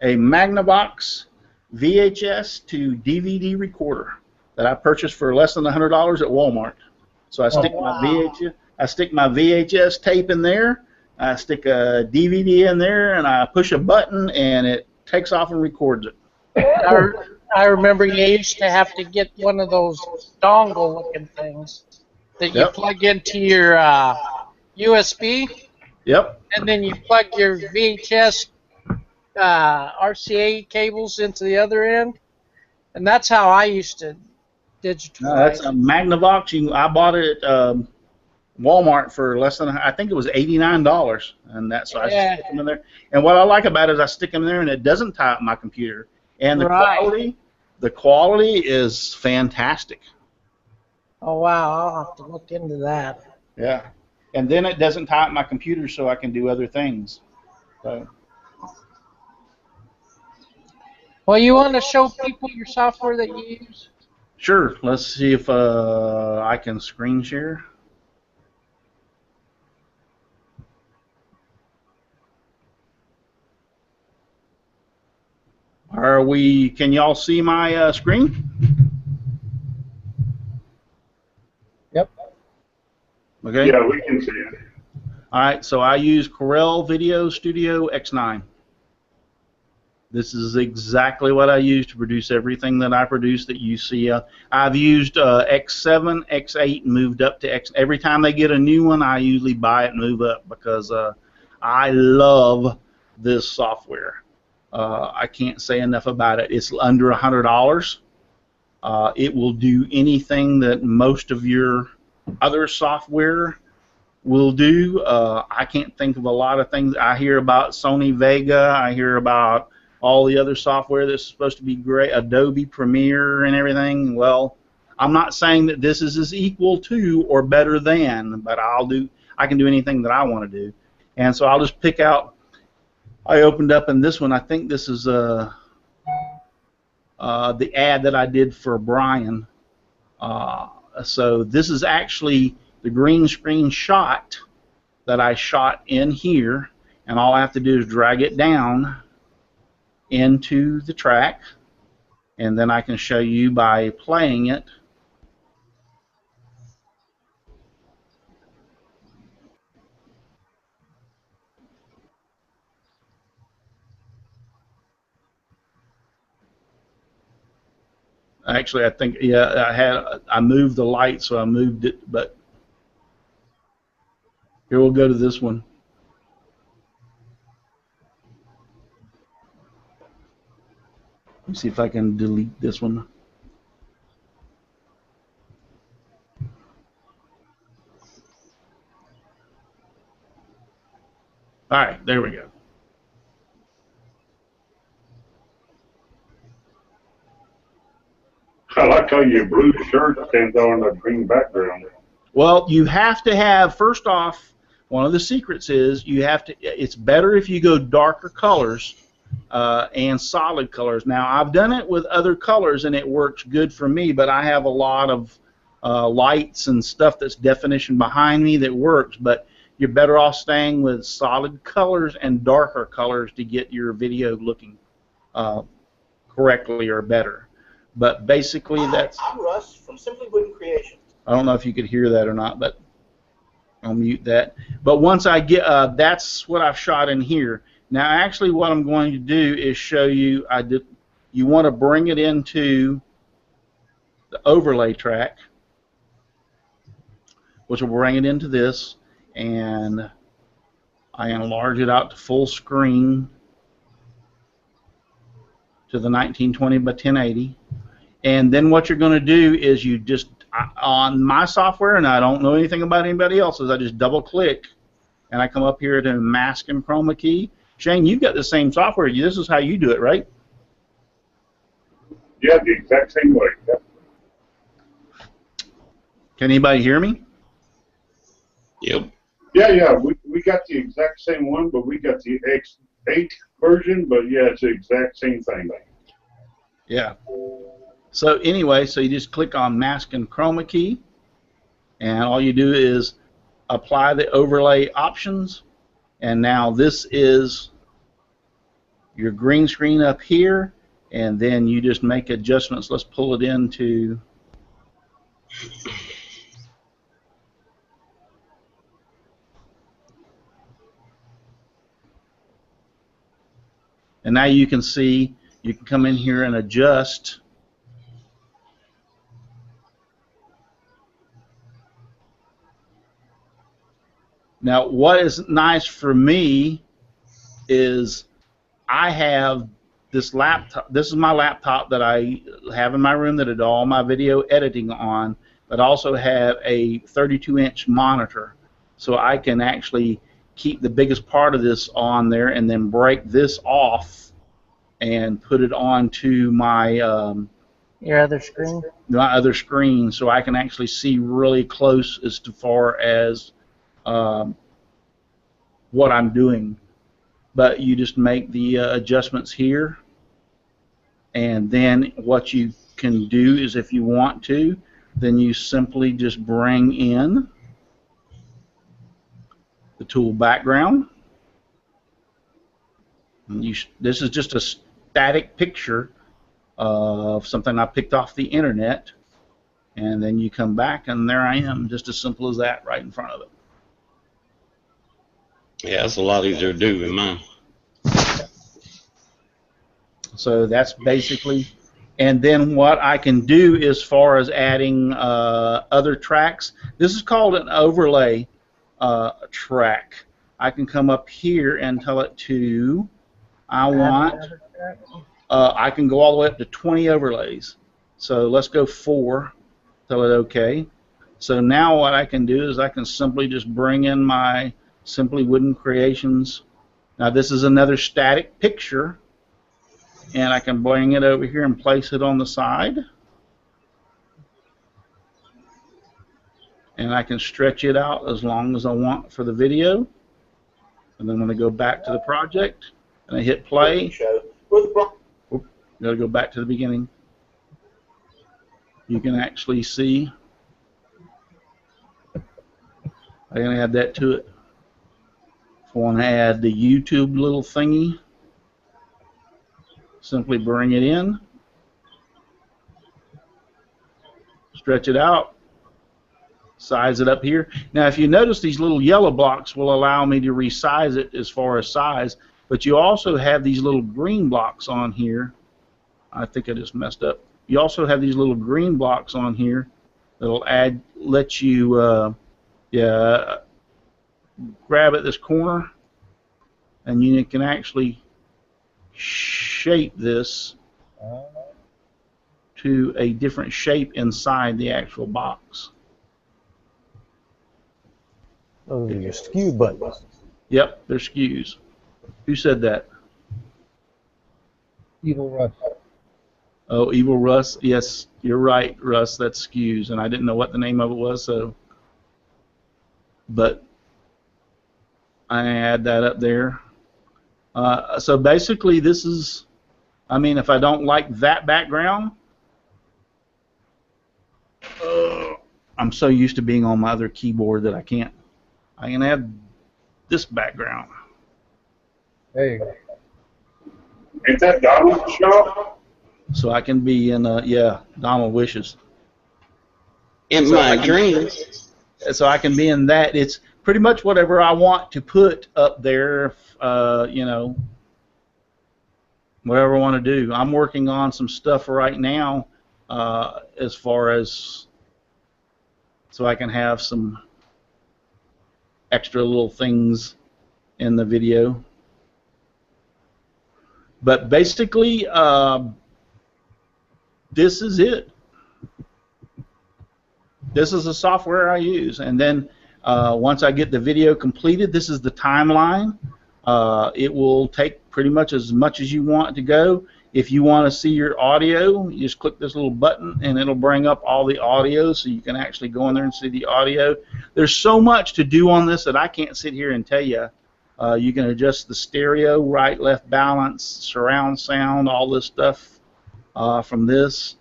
A Magnavox VHS to DVD recorder that I purchased for less than $100 at Walmart. So I stick my VHS tape in there, I stick a DVD in there, and I push a button, and it takes off and records it. I remember you used to have to get one of those dongle-looking things that you plug into your USB. Yep. And then you plug your VHS RCA cables into the other end, and that's how I used to digitize. No, that's a Magnavox. I bought it at Walmart for less than, I think it was $89, and that's so I stick them in there. And what I like about it is I stick them there, and it doesn't tie up my computer. And the quality is fantastic. Oh wow, I'll have to look into that. Yeah, and then it doesn't tie up my computer, so I can do other things. So. Well, you want to show people your software that you use? Sure. Let's see if I can screen share. Can y'all see my screen? Yep. Okay. Yeah, we can see it. All right, so I use Corel Video Studio X9. This is exactly what I use to produce everything that I produce that you see. I've used X7, X8, and moved up to X. Every time they get a new one, I usually buy it and move up because I love this software. I can't say enough about it. It's under $100. It will do anything that most of your other software will do. I can't think of a lot of things. I hear about Sony Vega. I hear about all the other software that's supposed to be great, Adobe Premiere and everything. Well, I'm not saying that this is equal to or better than, but I can do anything that I want to do. And so I'll just pick out. I opened up in this one. I think this is the ad that I did for Brian. So this is actually the green screen shot that I shot in here, and all I have to do is drag it down into the track, and then I can show you by playing it. Actually, I think, yeah, I moved the light, so I moved it, but here we'll go to this one. Let me see if I can delete this one. All right, there we go. I like how your blue shirt stands out on a green background. Well, you have to have, first off, one of the secrets is you have to, it's better if you go darker colors and solid colors. Now, I've done it with other colors and it works good for me, but I have a lot of lights and stuff that's definition behind me that works, but you're better off staying with solid colors and darker colors to get your video looking correctly or better. But basically, that's... I'm Russ from Simply Wooden Creations. I don't know if you could hear that or not, but I'll mute that. But once I get, that's what I've shot in here. Now, actually, what I'm going to do is show you, you want to bring it into the overlay track, which will bring it into this, and I enlarge it out to full screen to the 1920 by 1080. And then what you're going to do is you just, on my software, and I don't know anything about anybody else's, I just double click and I come up here to mask and chroma key. Shane, you've got the same software. This is how you do it, right? Yeah, the exact same way. Yep. Can anybody hear me? Yep. Yeah, we got the exact same one, but we got the X8 version, but yeah, it's the exact same thing. Yeah. So anyway, so you just click on mask and chroma key, and all you do is apply the overlay options, and now this is your green screen up here, and then you just make adjustments. Let's pull it into and now you can see you can come in here and adjust. Now, what is nice for me is I have this laptop. This is my laptop that I have in my room that I do all my video editing on, but also have a 32-inch monitor, so I can actually keep the biggest part of this on there and then break this off and put it onto my Your other screen? my other screen, so I can actually see really close as far as what I'm doing. But you just make the adjustments here, and then what you can do is, if you want to, then you simply just bring in the tool background. And this is just a static picture of something I picked off the internet, and then you come back and there I am, just as simple as that, right in front of it. Yeah, that's a lot easier to do than mine. So that's basically, and then what I can do as far as adding other tracks, this is called an overlay track. I can come up here and tell it to, I can go all the way up to 20 overlays. So let's go 4, tell it OK. So now what I can do is I can simply just bring in my Simply Wooden Creations. Now this is another static picture, and I can bring it over here and place it on the side. and I can stretch it out as long as I want for the video. And then when I go back to the project and I hit play, gotta go back to the beginning. You can actually see I can add that to it. If I want to add the YouTube little thingy, simply bring it in, stretch it out, size it up here. Now if you notice, these little yellow blocks will allow me to resize it as far as size, but you also have these little green blocks on here. I think I just messed up. You also have these little green blocks on here that'll let you grab at this corner, and you can actually shape this to a different shape inside the actual box. Those are your skew buttons. Yep, they're skews. Who said that? Evil Russ. Oh, Evil Russ. Yes, you're right, Russ. That's skews, and I didn't know what the name of it was, but I add that up there. So basically, this is, I mean, if I don't like that background, I'm so used to being on my other keyboard that I can add this background. There you go. Ain't that Donald's shop? So I can be in, Donald wishes. In my dreams. So I can be in that. It's pretty much whatever I want to put up there, whatever I want to do. I'm working on some stuff right now as far as so I can have some extra little things in the video. But basically, this is it. This is the software I use, and then once I get the video completed, this is the timeline. It will take pretty much as you want it to go. If you want to see your audio, you just click this little button, and it'll bring up all the audio, so you can actually go in there and see the audio. There's so much to do on this that I can't sit here and tell you. You can adjust the stereo, right, left balance, surround sound, all this stuff from this.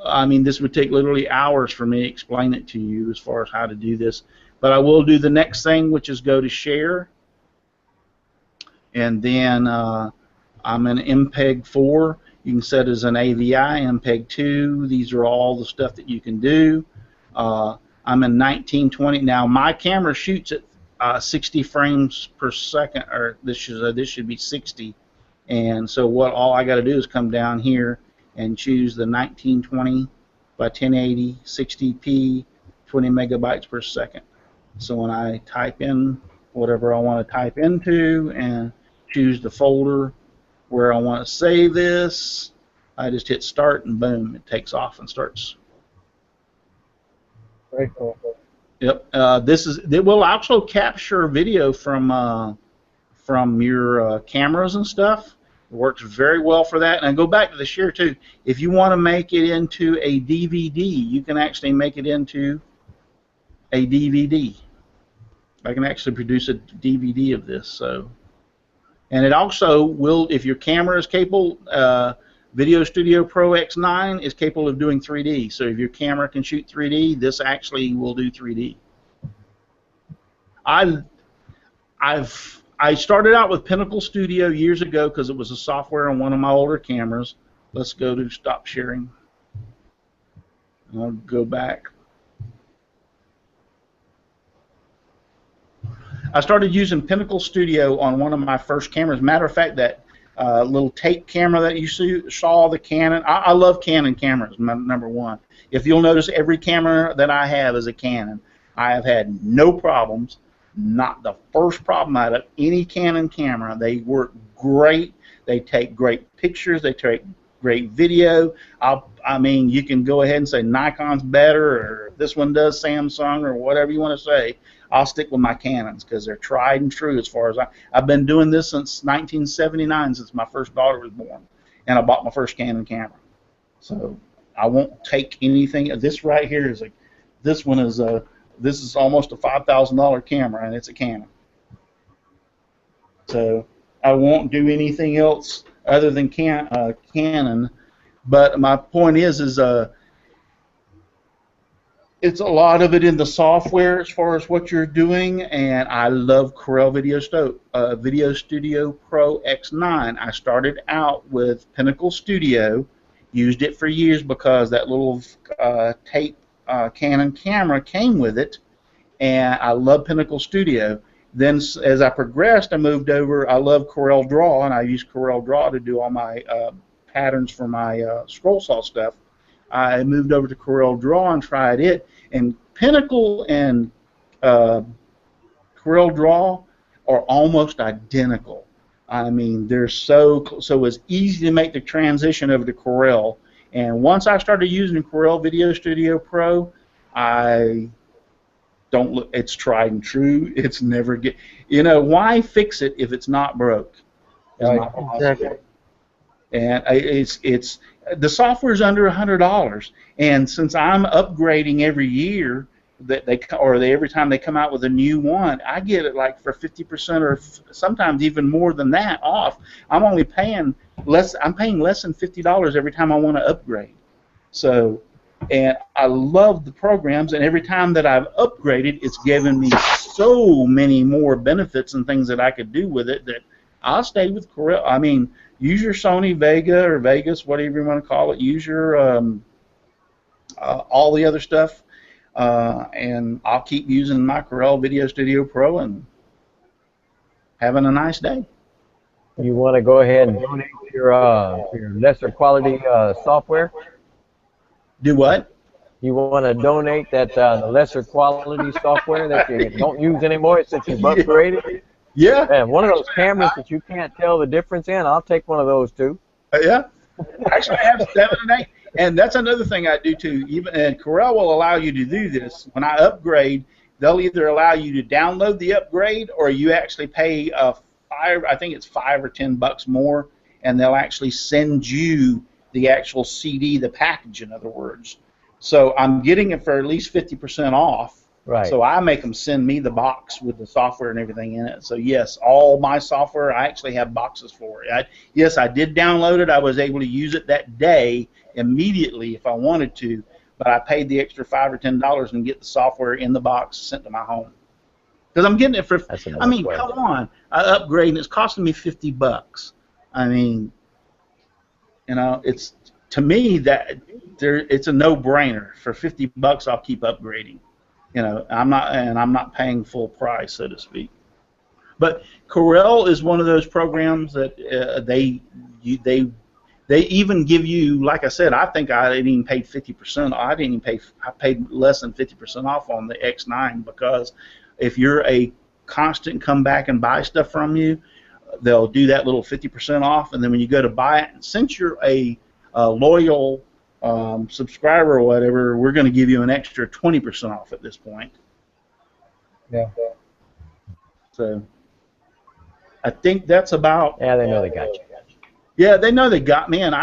I mean, this would take literally hours for me to explain it to you as far as how to do this. But I will do the next thing, which is go to share. And then I'm in MPEG-4. You can set as an AVI, MPEG-2. These are all the stuff that you can do. I'm in 1920. Now, my camera shoots at 60 frames per second, or this should be 60. And so all I got to do is come down here and choose the 1920 by 1080 60p 20 megabytes per second. So when I type in whatever I want to type into and choose the folder where I want to save this, I just hit start and boom, it takes off and starts. Very cool. Yep. It will also capture video from your cameras and stuff. It works very well for that. And I go back to the share too. If you want to make it into a DVD, you can actually make it into a DVD. I can actually produce a DVD of this. So, and it also will, if your camera is capable, Video Studio Pro X9 is capable of doing 3D. So if your camera can shoot 3D, this actually will do 3D. I started out with Pinnacle Studio years ago because it was a software on one of my older cameras. Let's go to stop sharing. I'll go back. I started using Pinnacle Studio on one of my first cameras. Matter of fact, that little tape camera that you saw, the Canon. I love Canon cameras, number one. If you'll notice, every camera that I have is a Canon. I have had no problems. Not the first problem out of any Canon camera. They work great. They take great pictures. They take great video. I mean, you can go ahead and say Nikon's better, or this one does Samsung, or whatever you want to say. I'll stick with my Canons because they're tried and true as far as I've been doing this since 1979, since my first daughter was born, and I bought my first Canon camera. So I won't take anything. This right here is this one is a This is almost a $5,000 camera, and it's a Canon. So I won't do anything else other than Canon. But my point is it's a lot of it in the software as far as what you're doing, and I love Corel Video Studio Pro X9. I started out with Pinnacle Studio, used it for years because that little tape Canon camera came with it, and I love Pinnacle Studio. Then as I progressed, I moved over. I love Corel Draw, and I use Corel Draw to do all my patterns for my scroll saw stuff. I moved over to Corel Draw and tried it, and Pinnacle and Corel Draw are almost identical. I mean, they're so it's easy to make the transition over to Corel. And once I started using Corel Video Studio Pro, I don't look. It's tried and true. It's never why fix it if it's not broke? Right. Exactly. And it's the software is under $100, and since I'm upgrading every year, that every time they come out with a new one, I get it like for 50% or sometimes even more than that off. I'm only paying less. I'm paying less than $50 every time I want to upgrade. So, and I love the programs, and every time that I've upgraded, it's given me so many more benefits and things that I could do with it that I'll stay with Corel. I mean, use your Sony Vega or Vegas, whatever you want to call it. Use your all the other stuff, and I'll keep using my Corel Video Studio Pro and having a nice day. You want to go ahead and donate your lesser quality software? Do what? You want to donate that the lesser quality software that you don't use anymore since you've upgraded? Yeah. And one of those cameras that you can't tell the difference in, I'll take one of those too. Yeah. Actually, I have 7 and 8, and that's another thing I do too. And Corel will allow you to do this. When I upgrade, they'll either allow you to download the upgrade, or you actually pay I think it's $5 or $10 more, and they'll actually send you the actual CD, the package, in other words. So I'm getting it for at least 50% off. Right. So I make them send me the box with the software and everything in it. So yes, all my software, I actually have boxes for it. Yes, I did download it. I was able to use it that day immediately if I wanted to, but I paid the extra $5 or $10 and get the software in the box sent to my home. Because I'm getting it for, I mean, come on, I upgrade and it's costing me $50. I mean, it's, to me, it's a no-brainer. For $50, I'll keep upgrading. I'm not paying full price, so to speak. But Corel is one of those programs that they even give you, like I said, I think I didn't even pay 50%. I paid less than 50% off on the X9, because if you're a constant come back and buy stuff from you, they'll do that little 50% off, and then when you go to buy it, since you're a loyal subscriber or whatever, we're going to give you an extra 20% off at this point. Yeah. So I think that's about. Yeah, they know they got you. Yeah, they know they got me, and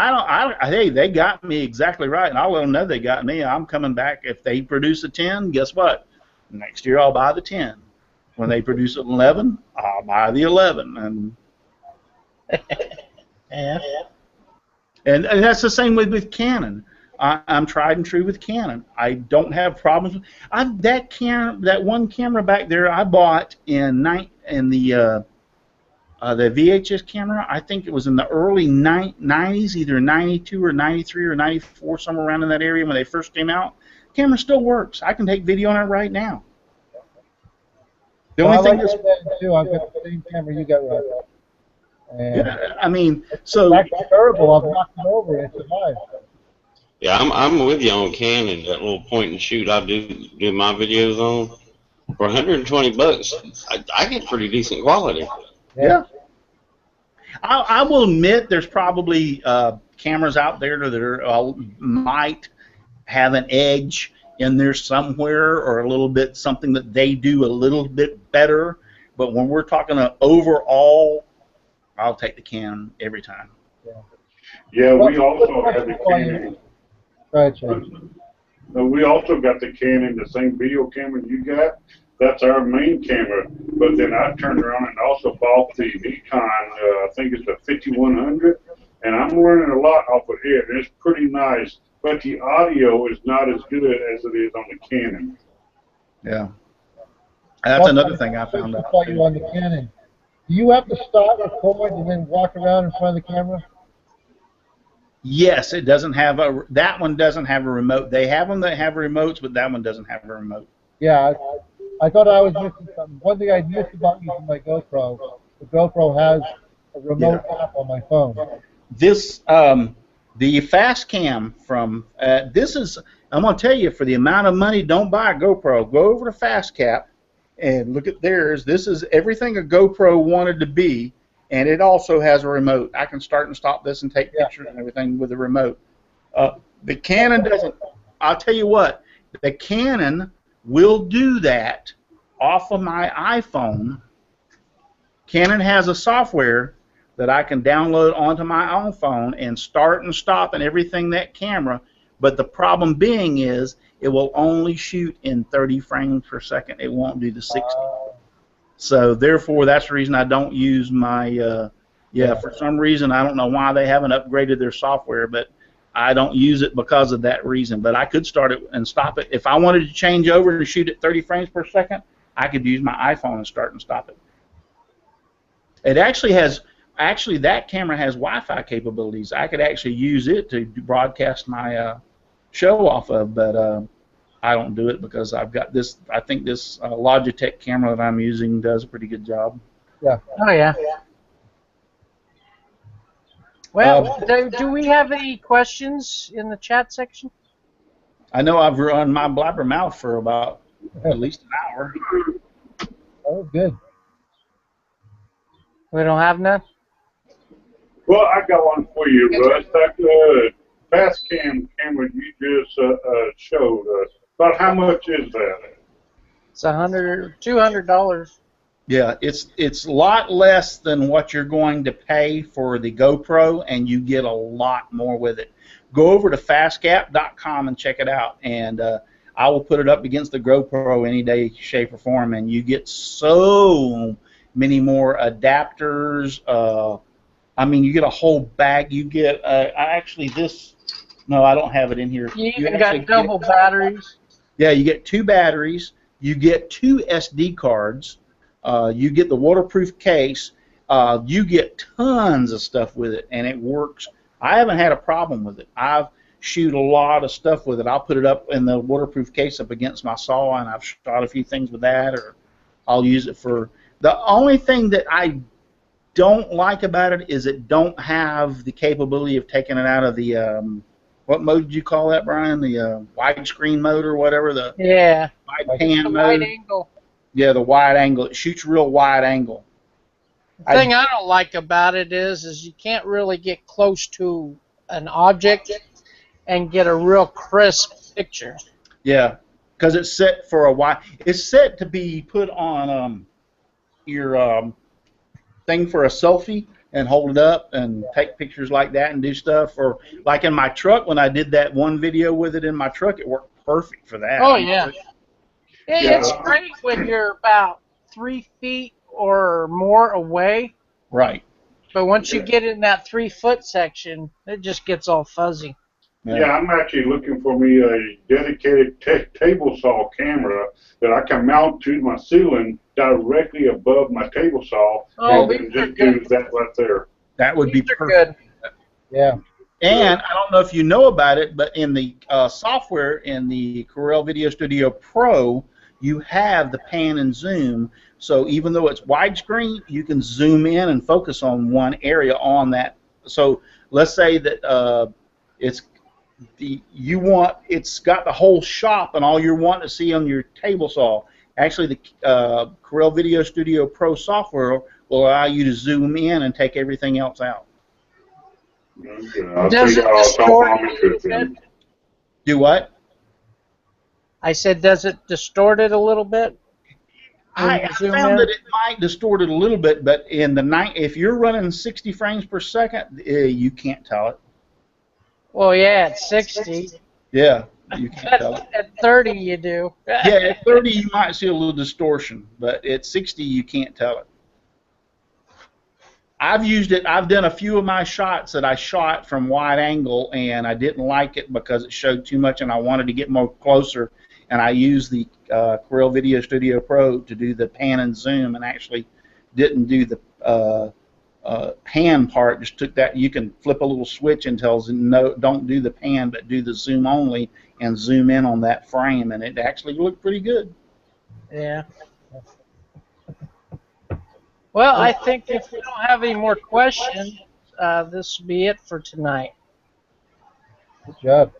hey, they got me exactly right, and I'll let them know they got me. I'm coming back. If they produce a 10, guess what? Next year I'll buy the 10. When they produce an 11, I'll buy the 11, and Yeah. And that's the same with Canon. I'm tried and true with Canon. I don't have problems. That one camera back there I bought in the VHS camera. I think it was in the early 90s, either 92 or 93 or 94, somewhere around in that area when they first came out. The camera still works. I can take video on it right now. The only thing is, too. I've got the same camera you got right. And yeah, I mean, so it's actually terrible. I've knocked it over and it survived. Yeah, I'm with you on Canon. That little point and shoot I do my videos on. For $120, I get pretty decent quality. Yeah. I will admit there's probably cameras out there that might have an edge in there somewhere, or a little bit something that they do a little bit better. But when we're talking overall, I'll take the Canon every time. Yeah, we also have the Canon. Right, Shane. We also got the Canon, the same video camera you got. That's our main camera. But then I turned around and also bought the Nikon, I think it's the 5100, and I'm learning a lot off of it, and it's pretty nice. But the audio is not as good as it is on the Canon. Yeah. That's another thing I found out. You on the Canon. Do you have to start, record, and then walk around in front of the camera? Yes, it doesn't have a. That one doesn't have a remote. They have them that have remotes, but that one doesn't have a remote. Yeah, I thought I was missing something. One thing I missed about using my GoPro, the GoPro has a remote app on my phone. This, the fast cam from, this is, I'm going to tell you, for the amount of money, don't buy a GoPro. Go over to FastCap and look at theirs. This is everything a GoPro wanted to be, and it also has a remote. I can start and stop this and take pictures and everything with a remote. The Canon doesn't. I'll tell you what, the Canon will do that off of my iPhone. Canon has a software that I can download onto my own phone and start and stop and everything that camera, but the problem being is it will only shoot in 30 frames per second. It won't do the 60. So therefore, that's the reason I don't use my, for some reason, I don't know why they haven't upgraded their software, but I don't use it because of that reason. But I could start it and stop it. If I wanted to change over to shoot at 30 frames per second, I could use my iPhone and start and stop it. It actually has, that camera has Wi-Fi capabilities. I could actually use it to broadcast my show off of, but I don't do it because I've got this, I think this Logitech camera that I'm using does a pretty good job. Yeah. Oh, yeah. Well, do we have any questions in the chat section? I know I've run my blabbermouth for about at least an hour. Oh, good. We don't have none? Well, I got one for you, Russ. That fast cam camera you just showed us. About how much is that? It's $200. Yeah, it's a lot less than what you're going to pay for the GoPro, and you get a lot more with it. Go over to fastcap.com and check it out, and I will put it up against the GoPro any day, shape, or form, and you get so many more adapters. I mean, you get a whole bag. You get actually this. No, I don't have it in here. You even got double batteries. Yeah, you get 2 batteries. You get 2 SD cards. You get the waterproof case. You get tons of stuff with it, and it works. I haven't had a problem with it. I've shoot a lot of stuff with it. I'll put it up in the waterproof case up against my saw, and I've shot a few things with that, or I'll use it for. The only thing that I don't like about it is it don't have the capability of taking it out of the what mode did you call that, Brian? The widescreen mode or whatever, the wide pan mode. Wide angle. Yeah, the wide angle. It shoots real wide angle. The thing I don't like about it is you can't really get close to an object and get a real crisp picture. Yeah, because it's set for a wide. It's set to be put on your thing for a selfie and hold it up and take pictures like that and do stuff. Or like in my truck, when I did that one video with it in my truck, it worked perfect for that. Oh yeah. It's great when you're about 3 feet or more away. Right. But once you get in that 3 foot section, it just gets all fuzzy. Yeah, I'm actually looking for me a dedicated table saw camera that I can mount to my ceiling directly above my table saw, and just do that right there. That would be perfect. Yeah. And I don't know if you know about it, but in the software in the Corel Video Studio Pro, you have the pan and zoom. So even though it's widescreen, you can zoom in and focus on one area on that. So let's say that it's got the whole shop and all you're wanting to see on your table saw. Actually, the Corel Video Studio Pro software will allow you to zoom in and take everything else out. Does it distort it a little bit? Do what? I said, does it distort it a little bit? I found that it might distort it a little bit, but in the if you're running 60 frames per second, you can't tell it. Well, yeah, it's 60. Yeah. You can't tell it. At 30, you do. Yeah, at 30 you might see a little distortion, but at 60 you can't tell it. I've used it. I've done a few of my shots that I shot from wide angle, and I didn't like it because it showed too much, and I wanted to get more closer. And I used the Corel Video Studio Pro to do the pan and zoom, and actually didn't do the pan part. Just took that. You can flip a little switch and tells no, don't do the pan, but do the zoom only, and zoom in on that frame, and it actually looked pretty good. Yeah. Well, I think if we don't have any more questions, this will be it for tonight. Good job.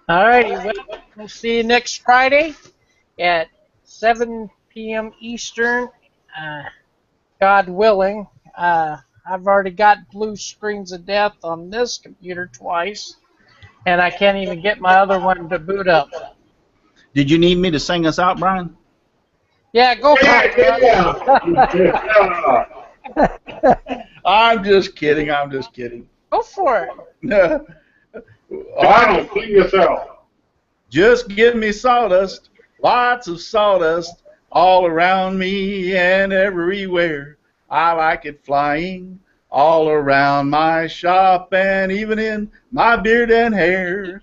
All righty. Well, we'll see you next Friday at 7 p.m. Eastern, God willing. I've already got blue screens of death on this computer twice, and I can't even get my other one to boot up. Did you need me to sing us out, Brian? Yeah, go for it. I'm just kidding. I'm just kidding. Go for No. Donald, sing yourself. Just give me sawdust, lots of sawdust, all around me and everywhere. I like it flying all around my shop and even in my beard and hair.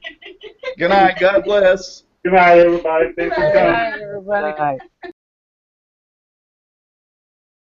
Good night. God bless. Good night, everybody. Thanks for it. coming. Bye, everybody. Bye.